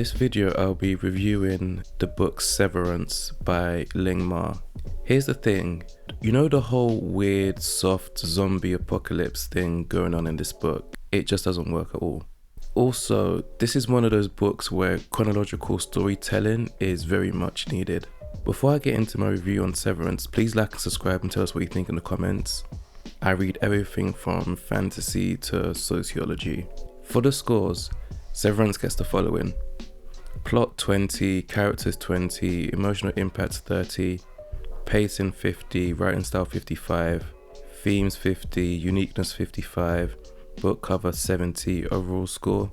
This video I'll be reviewing the book Severance by Ling Ma. Here's the thing, you know the whole weird soft zombie apocalypse thing going on in this book? It just doesn't work at all. Also, this is one of those books where chronological storytelling is very much needed. Before I get into my review on Severance, please like and subscribe and tell us what you think in the comments. I read everything from fantasy to sociology. For the scores, Severance gets the following: plot 20, characters 20, emotional impact 30, pacing 50, writing style 55, themes 50, uniqueness 55, book cover 70, overall score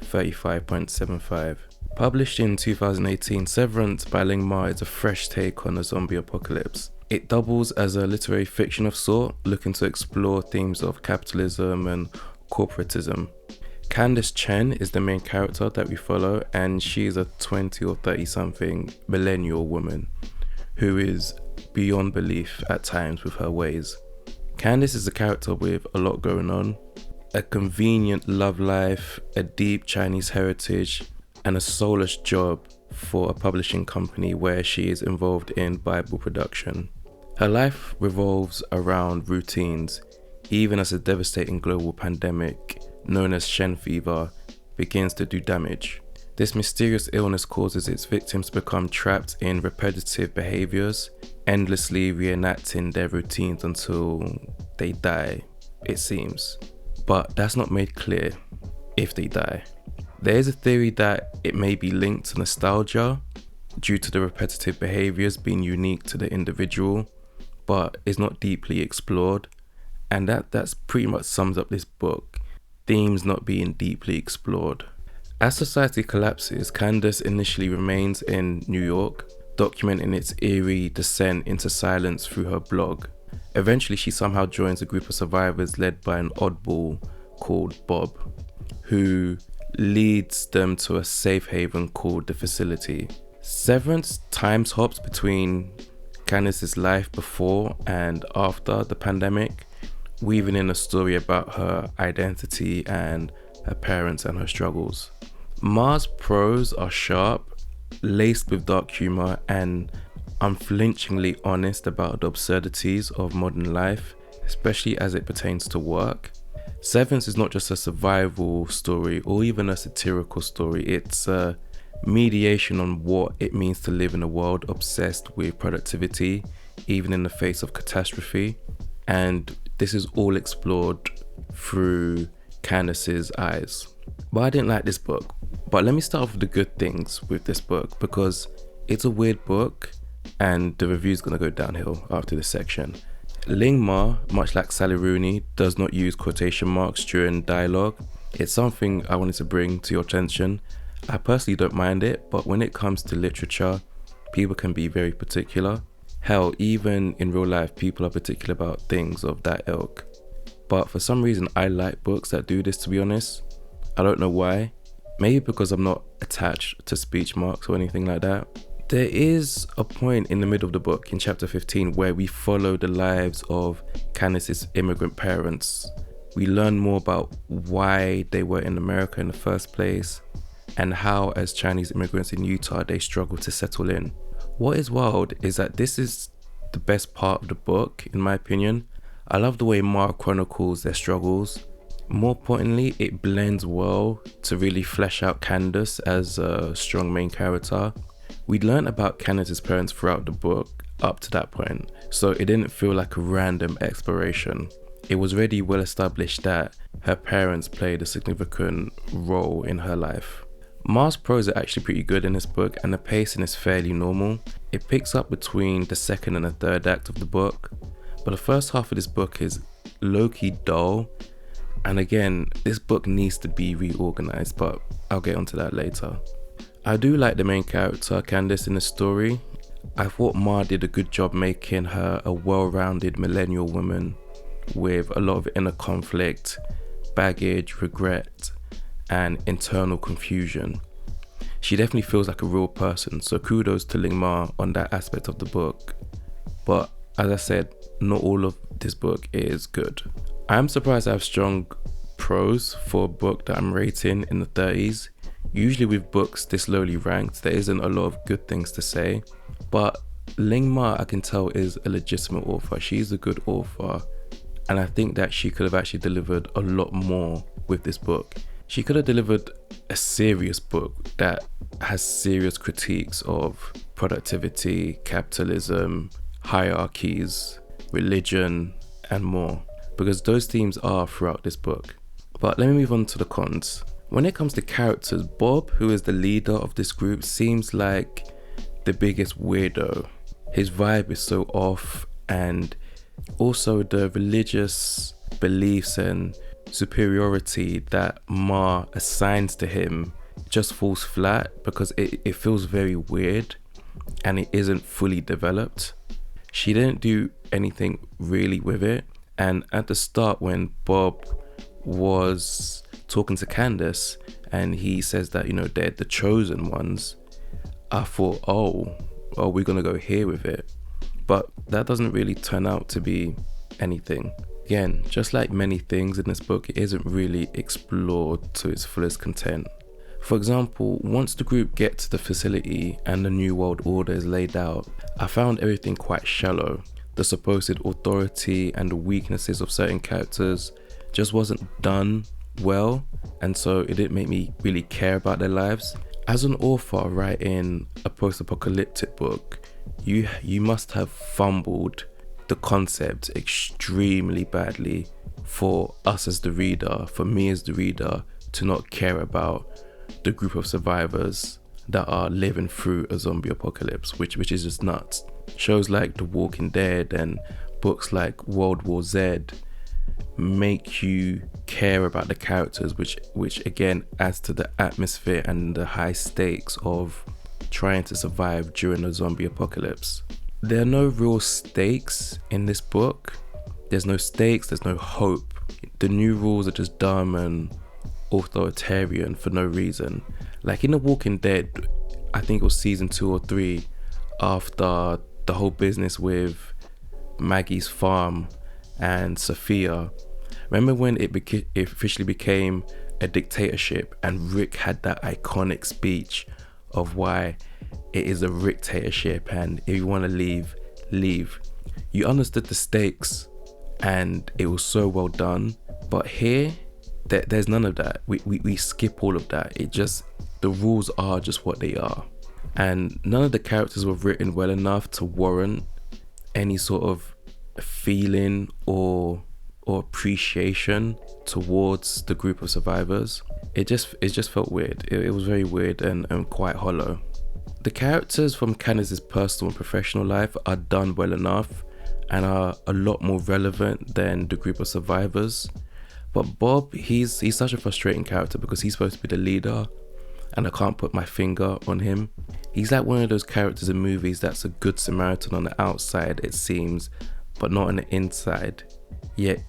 35.75. Published in 2018, Severance by Ling Ma is a fresh take on the zombie apocalypse. It doubles as a literary fiction of sort, looking to explore themes of capitalism and corporatism. Candice Chen is the main character that we follow, and she is a 20 or 30 something millennial woman who is beyond belief at times with her ways. Candice is a character with a lot going on, a convenient love life, a deep Chinese heritage, and a soulless job for a publishing company where she is involved in Bible production. Her life revolves around routines, even as a devastating global pandemic known as Shen fever begins to do damage. This mysterious illness causes its victims to become trapped in repetitive behaviors, endlessly reenacting their routines until they die, it seems. But that's not made clear if they die. There is a theory that it may be linked to nostalgia due to the repetitive behaviors being unique to the individual, but is not deeply explored, and that's pretty much sums up this book. Themes not being deeply explored. As society collapses, Candice initially remains in New York, documenting its eerie descent into silence through her blog. Eventually, she somehow joins a group of survivors led by an oddball called Bob, who leads them to a safe haven called the Facility. Severance times hops between Candice's life before and after the pandemic, weaving in a story about her identity and her parents and her struggles. Ma's prose are sharp, laced with dark humor, and unflinchingly honest about the absurdities of modern life, especially as it pertains to work. Severance is not just a survival story or even a satirical story, it's a mediation on what it means to live in a world obsessed with productivity, even in the face of catastrophe. And this is all explored through Candice's eyes. But I didn't like this book. But let me start off with the good things with this book, because it's a weird book and the review's gonna go downhill after this section. Ling Ma, much like Sally Rooney, does not use quotation marks during dialogue. It's something I wanted to bring to your attention. I personally don't mind it, but when it comes to literature, people can be very particular. Hell, even in real life, people are particular about things of that ilk. But for some reason, I like books that do this, to be honest. I don't know why. Maybe because I'm not attached to speech marks or anything like that. There is a point in the middle of the book, in chapter 15, where we follow the lives of Candice's immigrant parents. We learn more about why they were in America in the first place, and how, as Chinese immigrants in Utah, they struggle to settle in. What is wild is that this is the best part of the book, in my opinion. I love the way Ma chronicles their struggles. More importantly, it blends well to really flesh out Candice as a strong main character. We'd learned about Candice's parents throughout the book up to that point, so it didn't feel like a random exploration. It was already well established that her parents played a significant role in her life. Ma's prose are actually pretty good in this book, and the pacing is fairly normal. It picks up between the second and the third act of the book, but the first half of this book is low-key dull, and again, this book needs to be reorganized, but I'll get onto that later. I do like the main character, Candice, in the story. I thought Ma did a good job making her a well-rounded millennial woman with a lot of inner conflict, baggage, regret, and internal confusion. She definitely feels like a real person, so kudos to Ling Ma on that aspect of the book. But as I said, not all of this book is good. I'm surprised I have strong prose for a book that I'm rating in the 30s. Usually with books this lowly ranked, there isn't a lot of good things to say, but Ling Ma, I can tell, is a legitimate author. She's a good author, and I think that she could have actually delivered a lot more with this book. She could have delivered a serious book that has serious critiques of productivity, capitalism, hierarchies, religion, and more, because those themes are throughout this book. But let me move on to the cons. When it comes to characters, Bob, who is the leader of this group, seems like the biggest weirdo. His vibe is so off, and also the religious beliefs and superiority that Ma assigns to him just falls flat because it feels very weird and it isn't fully developed. She didn't do anything really with it, and at the start when Bob was talking to Candace and he says that, you know, they're the chosen ones, I thought, oh, we're gonna go here with it, but that doesn't really turn out to be anything. Again, just like many things in this book, it isn't really explored to its fullest content. For example, once the group get to the facility and the New World Order is laid out, I found everything quite shallow. The supposed authority and the weaknesses of certain characters just wasn't done well, and so it didn't make me really care about their lives. As an author writing a post-apocalyptic book, you must have fumbled the concept extremely badly for us as the reader, for me as the reader, to not care about the group of survivors that are living through a zombie apocalypse, which is just nuts. Shows like The Walking Dead and books like World War Z make you care about the characters, which again adds to the atmosphere and the high stakes of trying to survive during a zombie apocalypse. There are no real stakes in this book. There's no stakes, there's no hope. The new rules are just dumb and authoritarian for no reason. Like in The Walking Dead, I think it was season 2 or 3, after the whole business with Maggie's farm and Sophia. Remember when it officially became a dictatorship and Rick had that iconic speech of why it is a dictatorship and if you want to leave, leave. You understood the stakes and it was so well done. But here, there's none of that. We skip all of that. The rules are just what they are. And none of the characters were written well enough to warrant any sort of feeling or appreciation towards the group of survivors. It just felt weird. It was very weird and quite hollow. The characters from Candace's personal and professional life are done well enough and are a lot more relevant than the group of survivors. But Bob, he's such a frustrating character because he's supposed to be the leader and I can't put my finger on him. He's like one of those characters in movies that's a good Samaritan on the outside, it seems, but not on the inside. Yet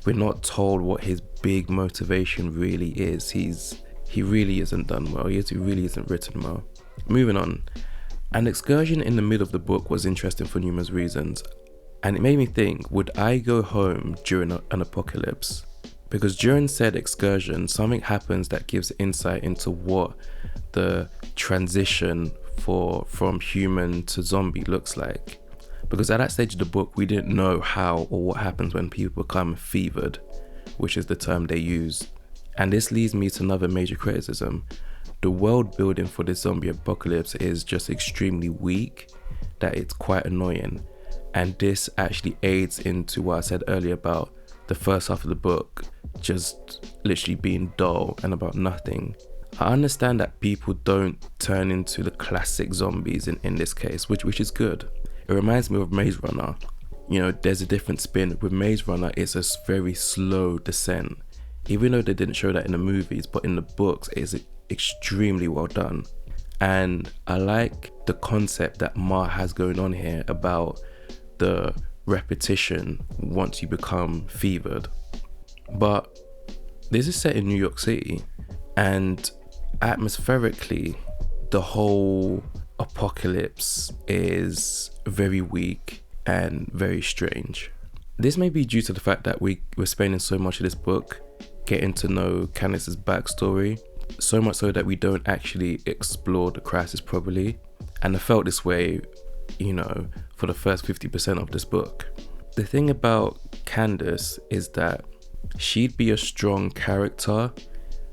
we're not told what his big motivation really is. He really isn't done well. He really isn't written well. Moving on. An excursion in the middle of the book was interesting for numerous reasons, and it made me think, would I go home during an apocalypse? Because during said excursion, something happens that gives insight into what the transition from human to zombie looks like. Because at that stage of the book, we didn't know how or what happens when people become fevered, which is the term they use. And this leads me to another major criticism. The world building for this zombie apocalypse is just extremely weak, that it's quite annoying. And this actually aids into what I said earlier about the first half of the book just literally being dull and about nothing. I understand that people don't turn into the classic zombies in this case, which is good. It reminds me of Maze Runner. You know, there's a different spin. With Maze Runner, it's a very slow descent. Even though they didn't show that in the movies, but in the books, it's extremely well done. And I like the concept that Ma has going on here about the repetition once you become fevered. But this is set in New York City, and atmospherically, the whole apocalypse is very weak and very strange. This may be due to the fact that we're spending so much of this book getting to know Candace's backstory, so much so that we don't actually explore the crisis properly. And I felt this way, for the first 50% of this book. The thing about Candace is that she'd be a strong character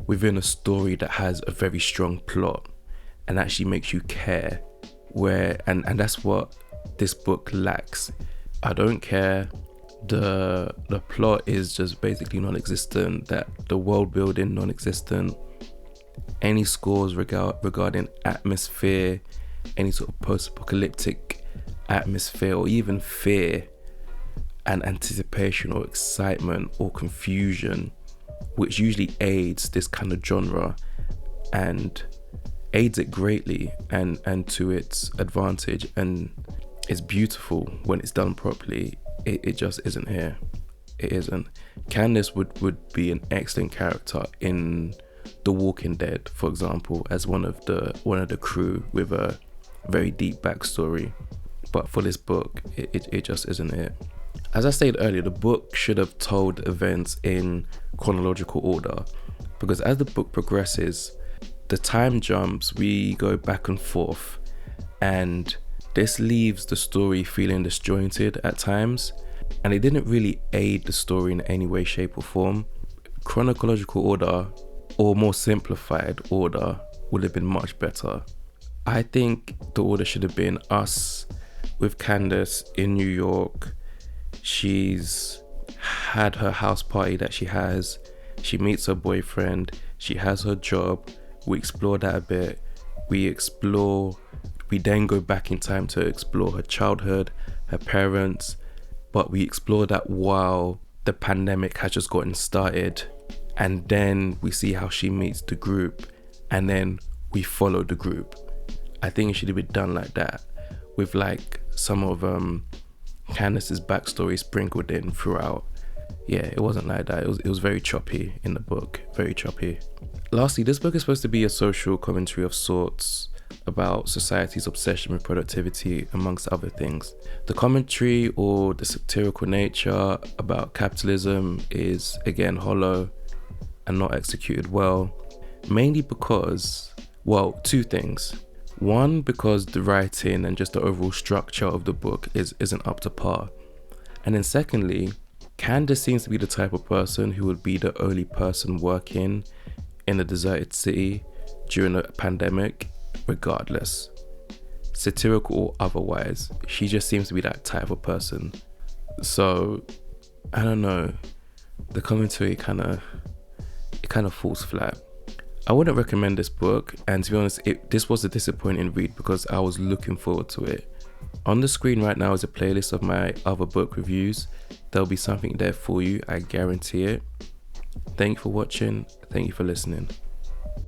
within a story that has a very strong plot and actually makes you care, and that's what this book lacks. I don't care. The plot is just basically non-existent, that the world building non-existent, any scores regarding atmosphere, any sort of post-apocalyptic atmosphere, or even fear and anticipation or excitement or confusion, which usually aids this kind of genre and aids it greatly and to its advantage, and it's beautiful when it's done properly. It just isn't here. It isn't. Candace would be an excellent character in The Walking Dead, for example, as one of the crew with a very deep backstory. But for this book, it just isn't it. As I stated earlier, the book should have told events in chronological order, because as the book progresses, the time jumps, we go back and forth, and this leaves the story feeling disjointed at times, and it didn't really aid the story in any way, shape or form. Chronological order, or more simplified order, would have been much better. I think the order should have been us with Candace in New York. She's had her house party that she has. She meets her boyfriend. She has her job. We explore that a bit. We then go back in time to explore her childhood, her parents, but we explore that while the pandemic has just gotten started. And then we see how she meets the group, and then we follow the group. I think it should have been done like that, with like some of Candace's backstory sprinkled in throughout. Yeah, it wasn't like that. It was very choppy in the book, very choppy. Lastly, this book is supposed to be a social commentary of sorts about society's obsession with productivity, amongst other things. The commentary or the satirical nature about capitalism is again hollow and not executed well, mainly because, well, two things. One, because the writing and just the overall structure of the book isn't up to par. And then secondly, Candace seems to be the type of person who would be the only person working in a deserted city during a pandemic, regardless. Satirical or otherwise, she just seems to be that type of person. So, I don't know, the commentary kind of falls flat. I wouldn't recommend this book, and to be honest, this was a disappointing read because I was looking forward to it. On the screen right now is a playlist of my other book reviews. There'll be something there for you, I guarantee it. Thank you for watching. Thank you for listening.